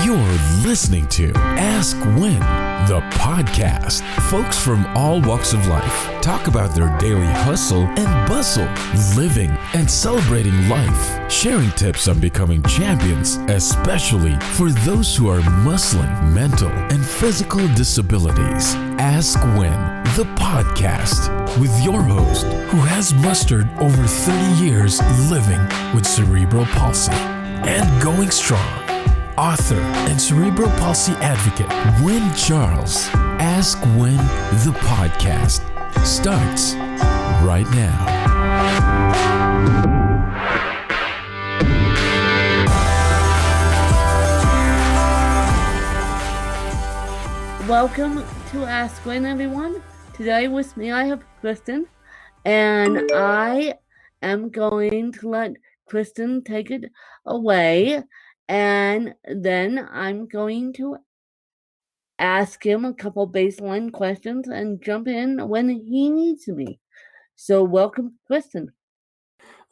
You're listening to Ask When, the podcast. Folks from all walks of life talk about their daily hustle and bustle, living and celebrating life, sharing tips on becoming champions, especially for those who are muscling mental and physical disabilities. Ask When, the podcast, with your host who has mustered over 30 years living with cerebral palsy and going strong. Author and cerebral palsy advocate Wynn Charles. Ask When, the podcast starts right now. Welcome to Ask When, everyone. Today with me I have Kristen, and I am going to let Kristen take it away. And then I'm going to ask him a couple baseline questions and jump in when he needs to be. So welcome, Kristen.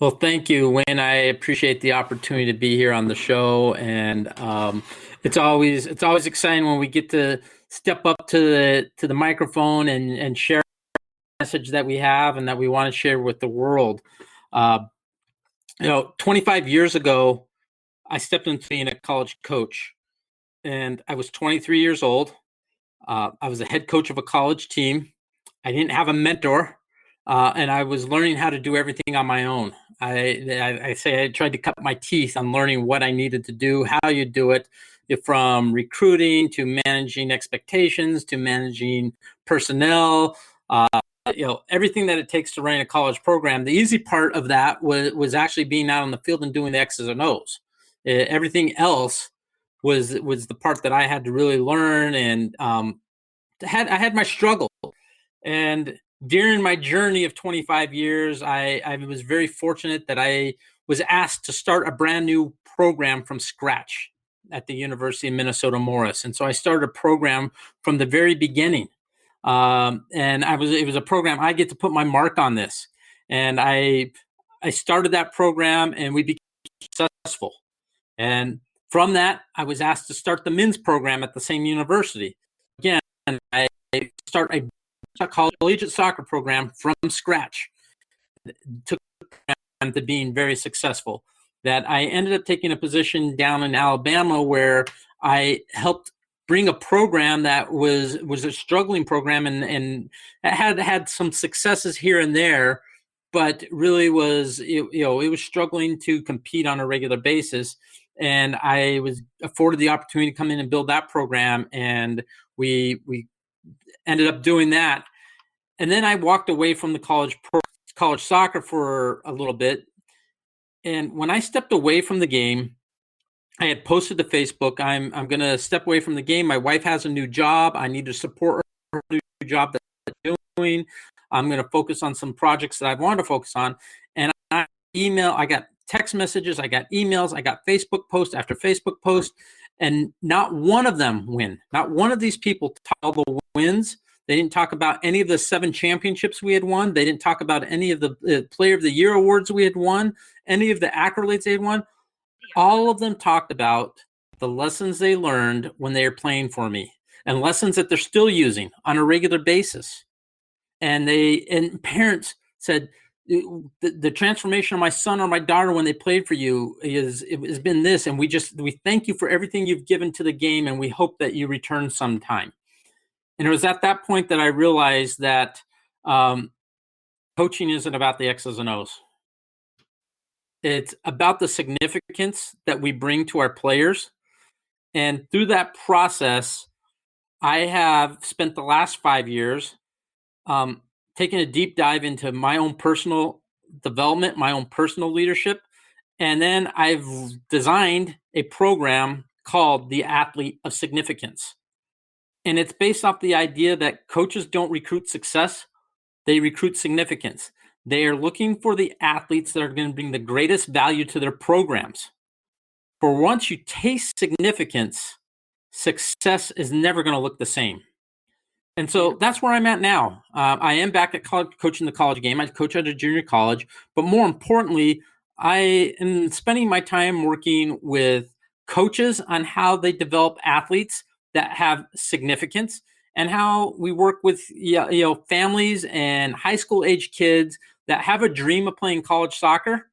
Well, thank you, Wynn. I appreciate the opportunity to be here on the show, and it's always exciting when we get to step up to the microphone and share the message that we have and that we want to share with the world. 25 years ago, I stepped into being a college coach, and I was 23 years old. I was a head coach of a college team. I didn't have a mentor, and I was learning how to do everything on my own. I tried to cut my teeth on learning what I needed to do, how you do it, from recruiting to managing expectations to managing personnel. Everything that it takes to run a college program. The easy part of that was actually being out on the field and doing the X's and O's. Everything else was the part that I had to really learn, and I had my struggle. And during my journey of 25 years, I was very fortunate that I was asked to start a brand new program from scratch at the University of Minnesota Morris. And so I started a program from the very beginning. And it was a program, I get to put my mark on this. And I started that program, and we became successful. And from that, I was asked to start the men's program at the same university. Again, I start a collegiate soccer program from scratch. It took the program to being very successful. That I ended up taking a position down in Alabama where I helped bring a program that was a struggling program and had some successes here and there, but really it was struggling to compete on a regular basis. And I was afforded the opportunity to come in and build that program, and we ended up doing that. And then I walked away from the college soccer for a little bit. And when I stepped away from the game, I had posted to Facebook, I'm going to step away from the game. My wife has a new job. I need to support her new job that she's doing. I'm going to focus on some projects that I want to focus on. And I got text messages, I got emails, I got Facebook post after Facebook post, and not one of them win. Not one of these people all the wins. They didn't talk about any of the 7 championships we had won. They didn't talk about any of the Player of the Year awards we had won, any of the accolades they had won. All of them talked about the lessons they learned when they were playing for me, and lessons that they're still using on a regular basis. And parents said, the transformation of my son or my daughter when they played for you has been this, and we thank you for everything you've given to the game, and we hope that you return sometime. And it was at that point that I realized that coaching isn't about the X's and O's. It's about the significance that we bring to our players. And through that process, I have spent the last 5 years taking a deep dive into my own personal development, my own personal leadership. And then I've designed a program called the Athlete of Significance. And it's based off the idea that coaches don't recruit success, they recruit significance. They are looking for the athletes that are going to bring the greatest value to their programs. For once you taste significance, success is never going to look the same. And so that's where I'm at now. I am back at college, coaching the college game. I coach at a junior college, but more importantly, I am spending my time working with coaches on how they develop athletes that have significance, and how we work with families and high school age kids that have a dream of playing college soccer,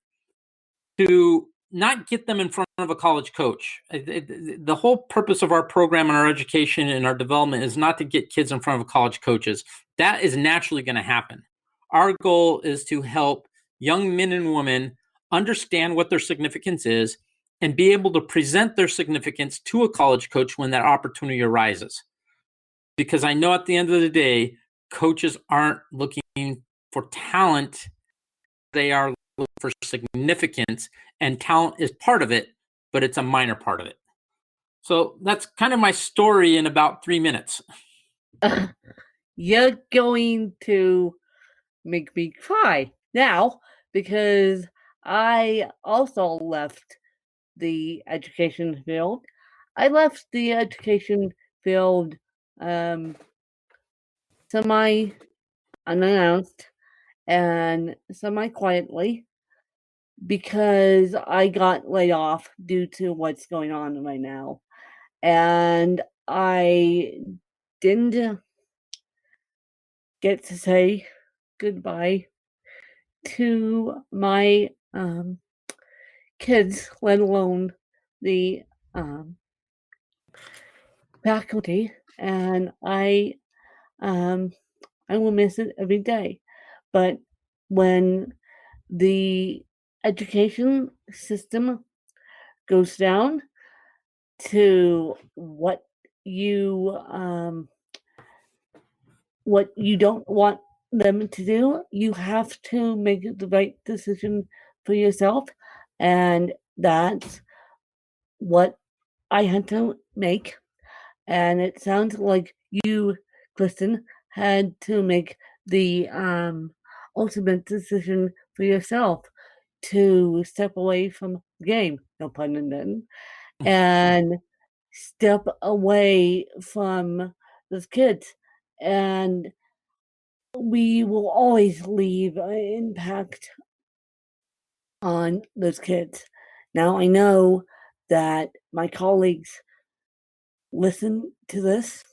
to not get them in front of a college coach. The whole purpose of our program and our education and our development is not to get kids in front of college coaches. That is naturally going to happen. Our goal is to help young men and women understand what their significance is and be able to present their significance to a college coach when that opportunity arises. Because I know at the end of the day, coaches aren't looking for talent. They are looking for significance, and talent is part of it, but it's a minor part of it. So that's kind of my story in about 3 minutes. You're going to make me cry now, because I also left the education field. I left the education field semi-unannounced and semi-quietly, because I got laid off due to what's going on right now. And I didn't get to say goodbye to my kids, let alone the faculty, and I will miss it every day. But when the education system goes down to what you don't want them to do, you have to make the right decision for yourself, and that's what I had to make. And it sounds like you, Kristen, had to make the ultimate decision for yourself to step away from the game, no pun intended, and step away from those kids. And we will always leave an impact on those kids. Now, I know that my colleagues listen to this,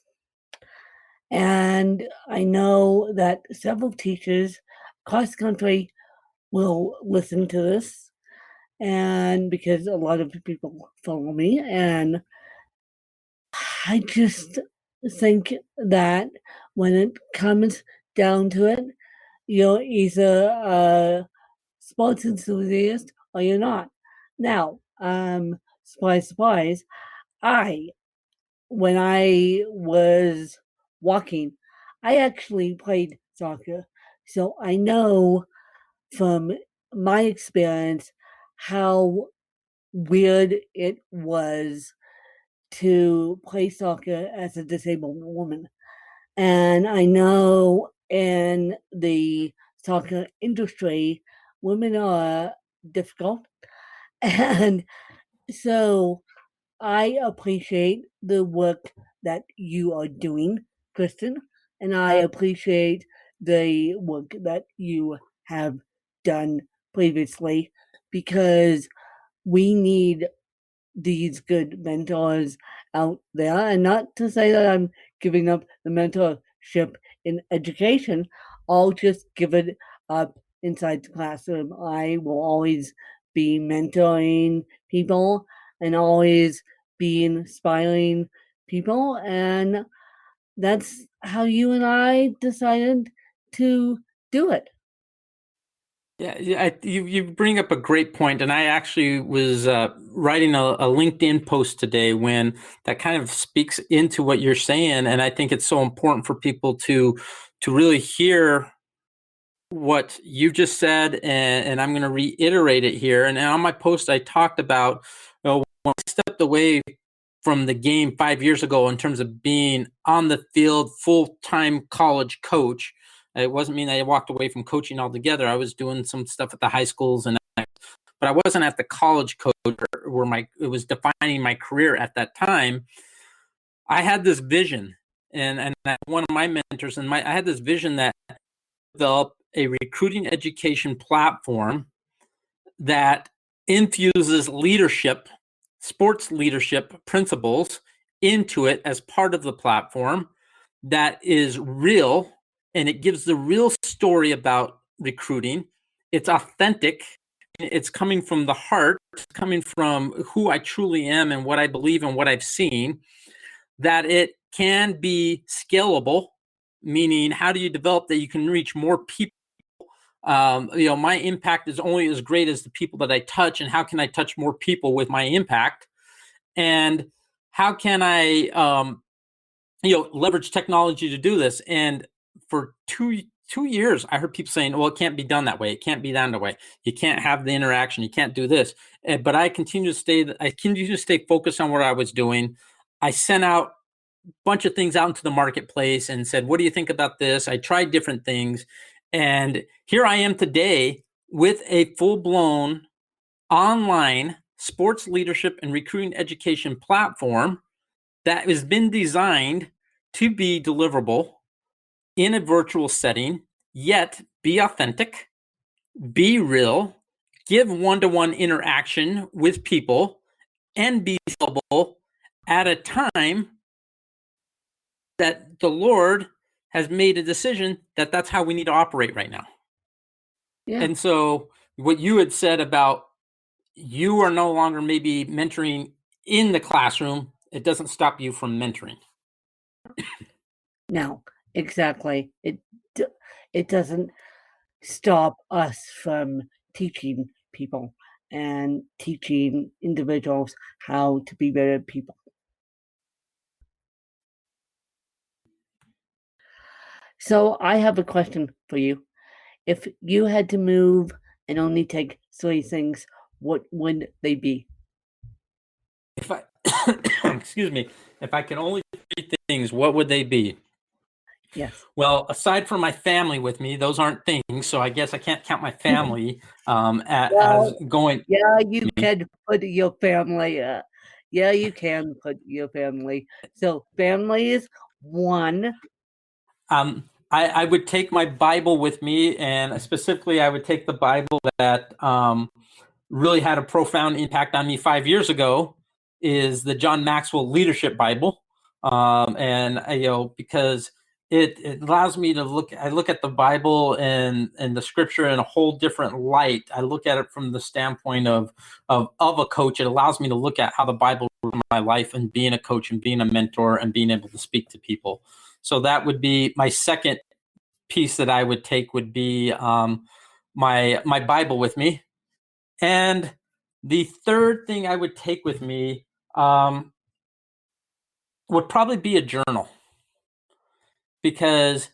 and I know that several teachers across the country will listen to this, and because a lot of people follow me, and I just think that when it comes down to it, you're either a sports enthusiast or you're not. Now, surprise, surprise, when I was walking, I actually played soccer. So I know from my experience how weird it was to play soccer as a disabled woman. And I know in the soccer industry, women are difficult. And so I appreciate the work that you are doing, Kristen, and I appreciate the work that you have done previously, because we need these good mentors out there. And not to say that I'm giving up the mentorship in education, I'll just give it up inside the classroom. I will always be mentoring people and always be inspiring people. And that's how you and I decided to do it. Yeah, you bring up a great point, and I actually was writing a LinkedIn post today when that kind of speaks into what you're saying, and I think it's so important for people to really hear what you just said, and I'm going to reiterate it here. And on my post, I talked about when I stepped away from the game 5 years ago in terms of being on the field, full-time college coach. It wasn't mean I walked away from coaching altogether. I was doing some stuff at the high schools, but I wasn't at the college coach where it was defining my career at that time. I had this vision, and one of my mentors I had this vision that develop a recruiting education platform that infuses leadership sports leadership principles into it as part of the platform that is real, and it gives the real story about recruiting. It's authentic. It's coming from the heart. It's coming from who I truly am and what I believe and what I've seen. That it can be scalable, meaning how do you develop that you can reach more people? My impact is only as great as the people that I touch, and how can I touch more people with my impact? And how can I, leverage technology to do this? And for two years, I heard people saying, well, it can't be done that way. It can't be done that way. You can't have the interaction. You can't do this. But I continue to stay focused on what I was doing. I sent out a bunch of things out into the marketplace and said, what do you think about this? I tried different things. And here I am today with a full-blown online sports leadership and recruiting education platform that has been designed to be deliverable in a virtual setting, yet be authentic, be real, give one-to-one interaction with people, and be scalable at a time that the Lord has made a decision that that's how we need to operate right now. Yeah. And so what you had said about you are no longer maybe mentoring in the classroom, it doesn't stop you from mentoring. No, exactly. It doesn't stop us from teaching people and teaching individuals how to be better people. So I have a question for you. If you had to move and only take 3 things, what would they be? If I, excuse me, if I can only do 3 things, what would they be? Yes. Well, aside from my family with me, those aren't things. So I guess I can't count my family as going. Yeah, you can put your family. Yeah, you can put your family. So family is 1. I would take my Bible with me, and specifically, I would take the Bible that really had a profound impact on me 5 years ago. Is the John Maxwell Leadership Bible, and because it allows me to look. I look at the Bible and the Scripture in a whole different light. I look at it from the standpoint of a coach. It allows me to look at how the Bible in my life and being a coach and being a mentor and being able to speak to people. So that would be my second piece that I would take would be my Bible with me. And the third thing I would take with me would probably be a journal, because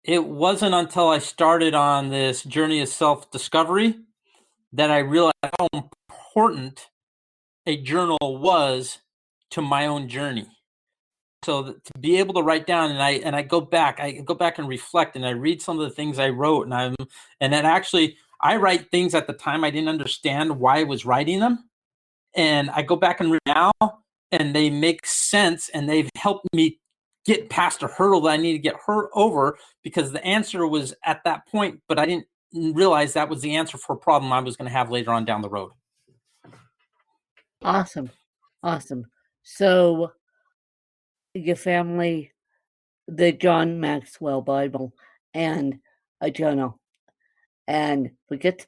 it wasn't until I started on this journey of self-discovery that I realized how important a journal was to my own journey. So to be able to write down, and I go back and reflect, and I read some of the things I wrote, and then actually I write things at the time I didn't understand why I was writing them, and I go back and read now, and they make sense, and they've helped me get past a hurdle that I need to get over, because the answer was at that point, but I didn't realize that was the answer for a problem I was going to have later on down the road. Awesome. So your family, the John Maxwell Bible, and a journal. And forget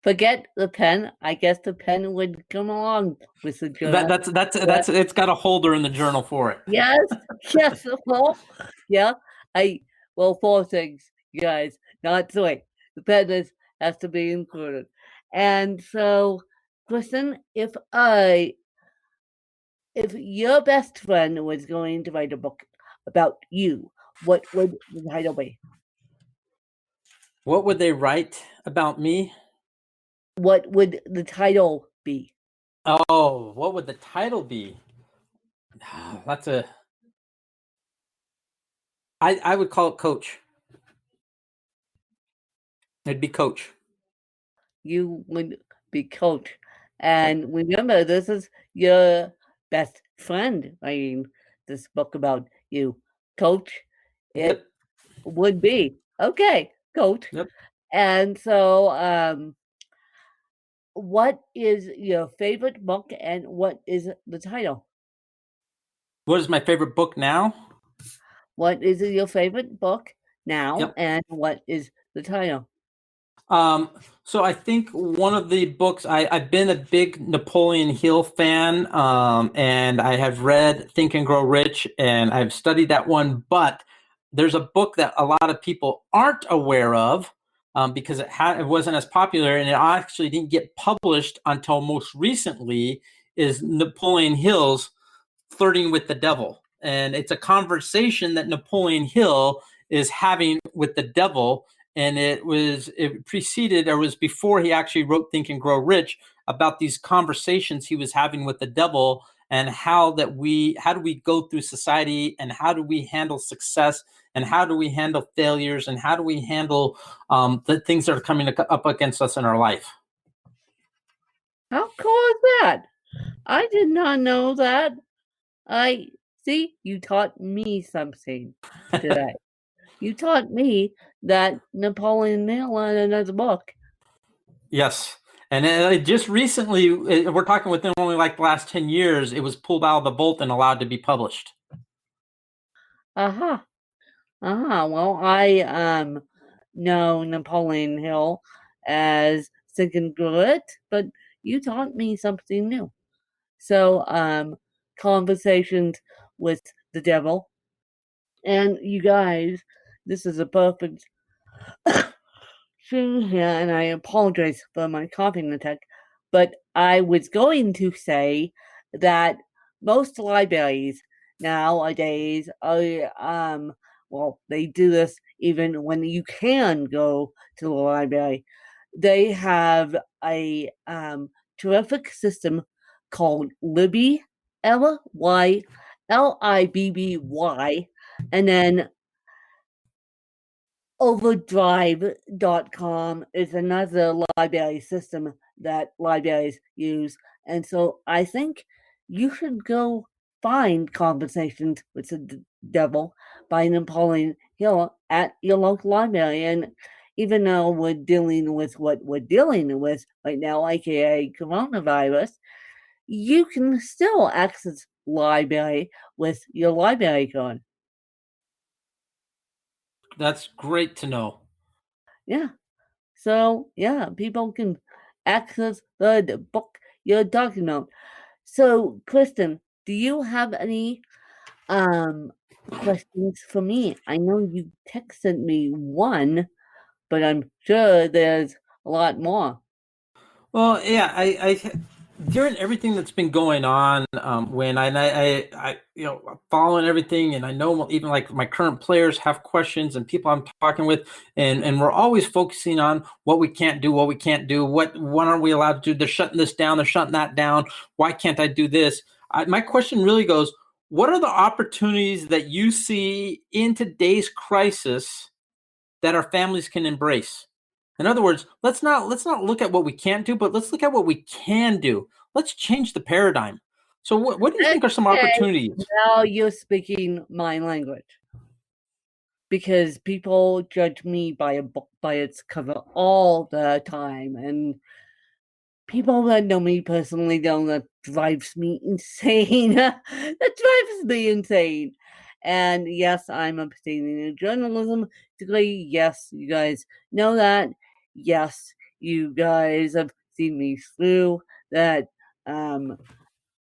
the pen. I guess the pen would come along with the journal. That's it's got a holder in the journal for it. Yes. Well, yeah. 4 things, guys, not 3. The pen has to be included. And so, Kristen, if your best friend was going to write a book about you, what would the title be? What would they write about me? What would the title be? Oh, what would the title be? I would call it Coach. It'd be Coach. You would be Coach. And remember, this is your best friend writing this book about you. Coach, it would be. Okay, Coach. Yep. And so what is your favorite book and what is the title? What is my favorite book now? What is your favorite book now Yep. and what is the title? So I think one of the books I've been a big Napoleon Hill fan, and I have read Think and Grow Rich, and I've studied that one. But there's a book that a lot of people aren't aware of because it wasn't as popular, and it actually didn't get published until most recently. Is Napoleon Hill's Flirting with the Devil, and it's a conversation that Napoleon Hill is having with the devil, and it preceded or was before he actually wrote Think and Grow Rich, about these conversations he was having with the devil, and how do we go through society, and how do we handle success, and how do we handle failures, and how do we handle the things that are coming up against us in our life. How cool is that? I did not know that. I see you taught me something today. You taught me that Napoleon Hill had another book. Yes. And it just recently, we're talking within only like the last 10 years, it was pulled out of the vault and allowed to be published. Aha. Aha. Well, I know Napoleon Hill as Think and Grow Rich, but you taught me something new. So, conversations with the devil. And you guys, this is a perfect thing here, and I apologize for my coughing attack, but I was going to say that most libraries nowadays are, well, they do this even when you can go to the library. They have a terrific system called Libby, Libby, and then Overdrive.com is another library system that libraries use. And so I think you should go find Conversations with the Devil by Napoleon Hill at your local library. And even though we're dealing with what we're dealing with right now, aka coronavirus, you can still access library with your library card. That's great to know. Yeah. So, yeah, people can access the book you're talking about. So, Kristen, do you have any questions for me? I know you texted me one, but I'm sure there's a lot more. Well, yeah, during everything that's been going on, when following everything, and I know even like my current players have questions and people I'm talking with, and we're always focusing on what we can't do, what aren't we allowed to do? They're shutting this down, they're shutting that down. Why can't I do this? My question really goes, what are the opportunities that you see in today's crisis that our families can embrace? In other words, let's not look at what we can't do, but let's look at what we can do. Let's change the paradigm. So what do you think are some Okay, opportunities? now you're speaking my language. Because people judge me by a book by its cover all the time, and people that know me personally know that drives me insane. That drives me insane. And yes, I'm obtaining a journalism degree. Yes, you guys know that. Yes, you guys have seen me through that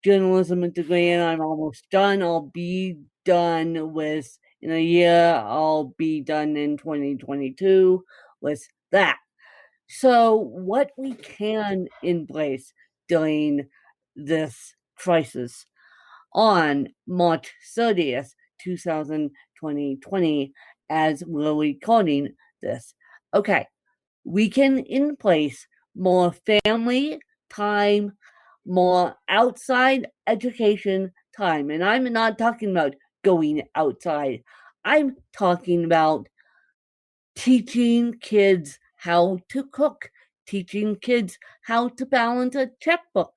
journalism degree, and I'm almost done. I'll be done with in a year. I'll be done in 2022 with that. So, what we can embrace during this crisis on March 30th, 2020, as we're recording this. Okay, we can in place more family time, more outside education time. And I'm not talking about going outside, I'm talking about teaching kids how to cook, teaching kids how to balance a checkbook,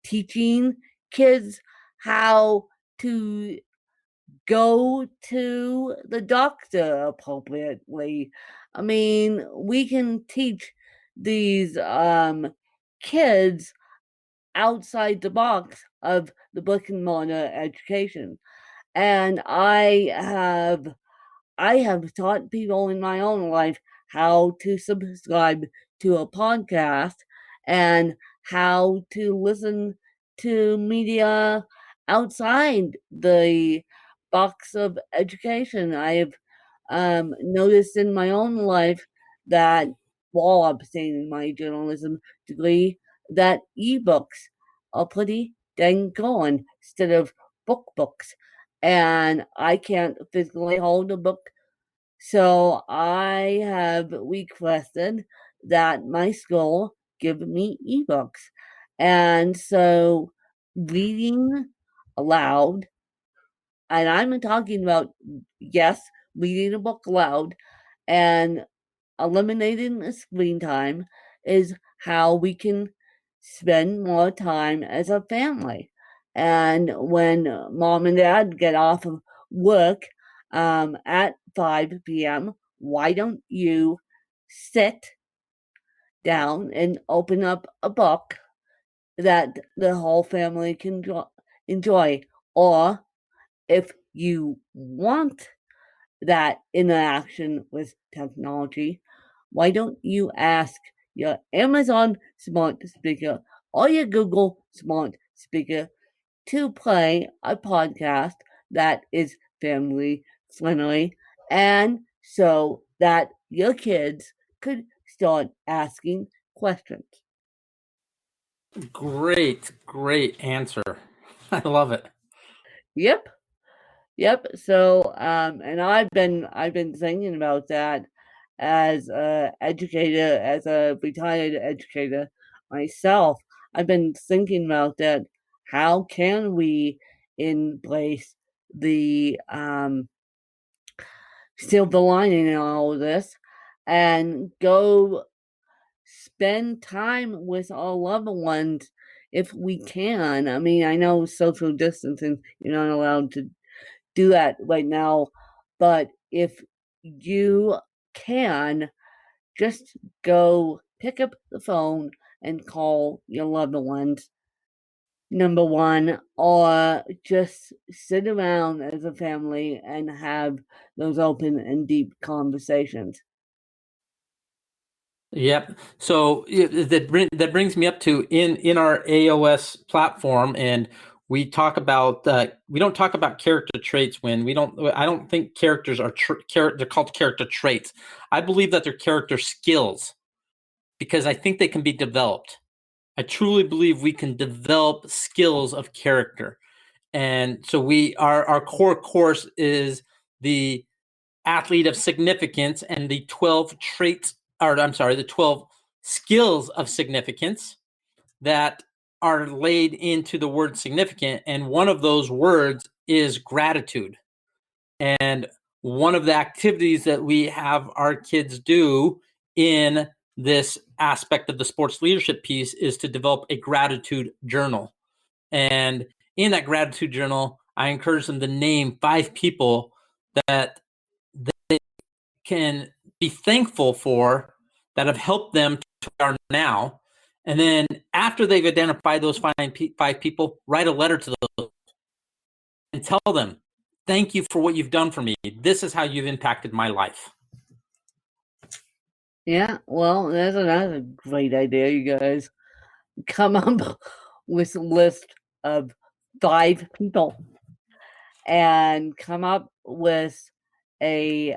teaching kids how to go to the doctor appropriately. I mean, we can teach these kids outside the box of the brick and mortar education. And I have taught people in my own life how to subscribe to a podcast and how to listen to media outside the box of education. I have noticed in my own life that while obtaining my journalism degree, that ebooks are pretty dang good instead of books. And I can't physically hold a book, so I have requested that my school give me ebooks. And so reading aloud, and I'm talking about, yes, reading a book aloud and eliminating the screen time is how we can spend more time as a family. And when mom and dad get off of work at 5 p.m., why don't you sit down and open up a book that the whole family can enjoy? Or if you want that interaction with technology, why don't you ask your Amazon smart speaker or your Google smart speaker to play a podcast that is family friendly, and so that your kids could start asking questions? Great answer. I love it. Yep. Yep. So, and I've been thinking about that as a educator, as a retired educator myself. I've been thinking about that. How can we embrace the silver lining in all of this and go spend time with our loved ones if we can? I mean, I know social distancing, you're not allowed to do that right now, but if you can, just go pick up the phone and call your loved ones, number one, or just sit around as a family and have those open and deep conversations. Yep. So that brings me up to in our AOS platform, and we talk about we don't talk about character traits when we don't. I don't think characters are they're called character traits. I believe that they're character skills because I think they can be developed. I truly believe we can develop skills of character, and so our core course is the athlete of significance and the 12 traits, or I'm sorry, the 12 skills of significance that are laid into the word significant. And one of those words is gratitude. And one of the activities that we have our kids do in this aspect of the sports leadership piece is to develop a gratitude journal. And in that gratitude journal, I encourage them to name 5 people that they can be thankful for that have helped them to where they are now. And then after they've identified those 5 people, write a letter to those and tell them, thank you for what you've done for me. This is how you've impacted my life. Yeah, well, that's another great idea, you guys. Come up with a list of 5 people and come up with a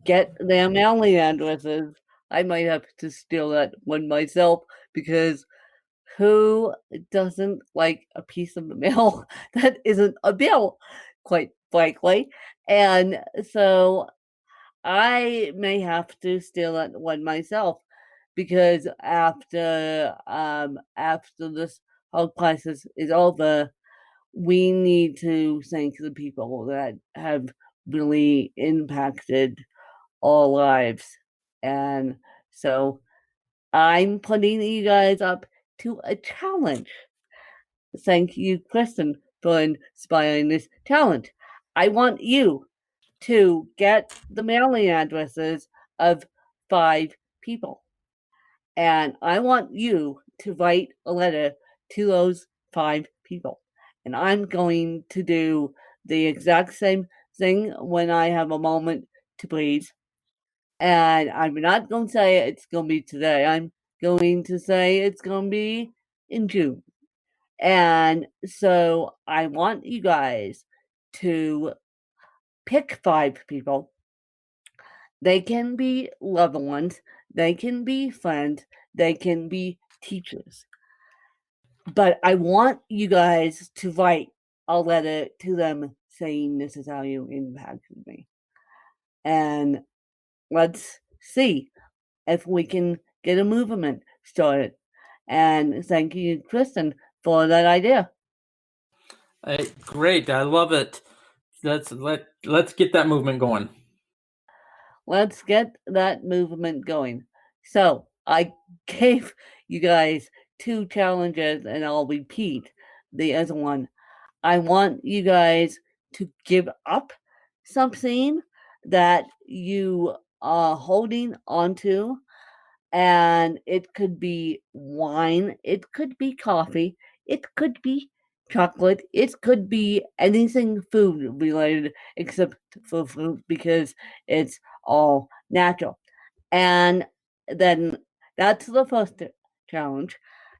get their mailing addresses. I might have to steal that one myself, because who doesn't like a piece of the mail that isn't a bill, quite frankly? And so I may have to steal that one myself, because after this whole crisis is over, we need to thank the people that have really impacted our lives. And so I'm putting you guys up to a challenge. Thank you, Kristen, for inspiring this challenge. I want you to get the mailing addresses of 5 people And I want you to write a letter to those 5 people. And I'm going to do the exact same thing when I have a moment to breathe. And I'm not going to say it's going to be today. I'm going to say it's going to be in June. And so I want you guys to pick 5 people. They can be loved ones, they can be friends, they can be teachers. But I want you guys to write a letter to them saying this is how you impacted me. And let's see if we can get a movement started. And thank you, Kristen, for that idea. Great. I love it. Let's get that movement going. Let's get that movement going. So I gave you guys 2 challenges, and I'll repeat the other one. I want you guys to give up something that you are holding onto, and it could be wine, it could be coffee, it could be chocolate, it could be anything food related except for fruit because it's all natural. And then that's the first challenge.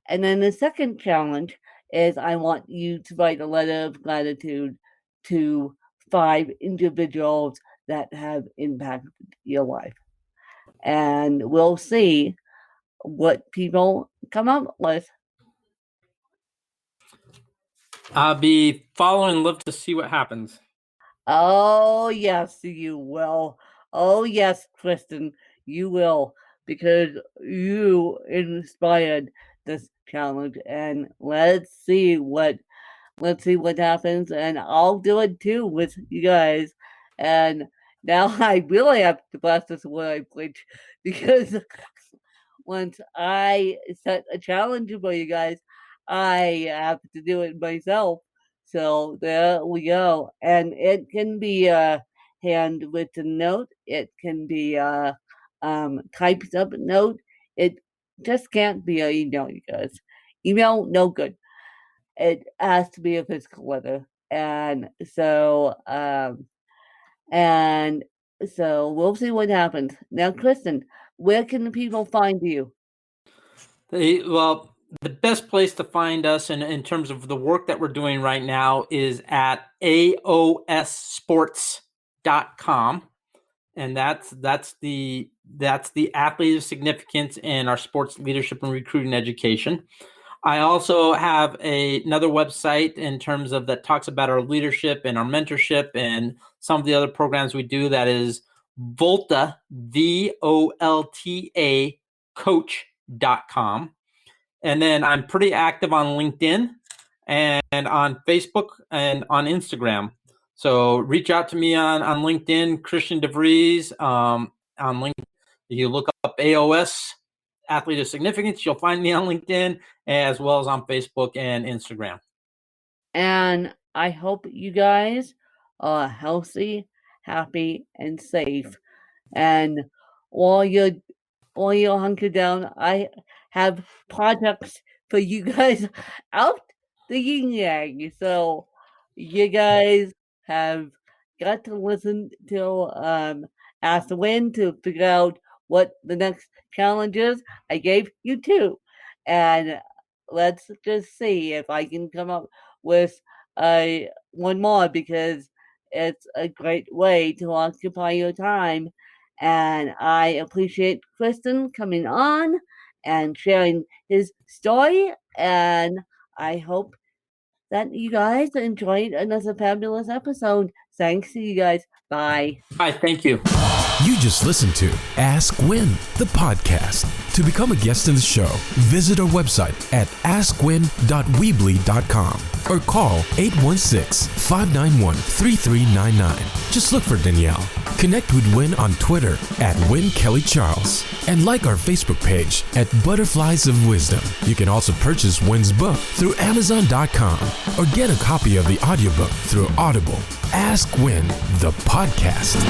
And then the second challenge is I want you to write a letter of gratitude to 5 individuals that have impacted your life. And we'll see what people come up with. I'll be following, love to see what happens. Oh, yes, you will. Oh, yes, Kristen, you will, because you inspired this challenge. And let's see what happens. And I'll do it too with you guys. And now I really have to practice what I preach, because once I set a challenge for you guys, I have to do it myself. So there we go. And it can be a handwritten note. It can be a typed up note. It just can't be an email, you guys. Email, no good. It has to be a physical letter. And so we'll see what happens. Now, Kristen, where can the people find you? Well, the best place to find us in terms of the work that we're doing right now is at aossports.com. And that's the athlete of significance in our sports leadership and recruiting education. I also have another website in terms of that talks about our leadership and our mentorship and some of the other programs we do. That is Volta, VOLTA coach.com. And then I'm pretty active on LinkedIn and on Facebook and on Instagram. So reach out to me on LinkedIn, Christian DeVries. On LinkedIn, you look up AOS, Athlete of Significance. You'll find me on LinkedIn as well as on Facebook and Instagram. And I hope you guys are healthy, happy, and safe. And while you're hunkered down, I have projects for you guys out the yin yang. So you guys have got to listen to Ask When to figure out what the next challenge is. I gave you 2. And let's just see if I can come up with one more, because it's a great way to occupy your time. And I appreciate Kristen coming on and sharing his story. And I hope that you guys enjoyed another fabulous episode. Thanks to you guys. Bye. Bye. Thank you. You just listened to Ask When, the podcast. To become a guest in the show, visit our website at askwin.weebly.com or call 816-591-3399. Just look for Danielle. Connect with Win on Twitter at Win Kelly Charles and like our Facebook page at Butterflies of Wisdom. You can also purchase Win's book through Amazon.com or get a copy of the audiobook through Audible. Ask Win, the podcast.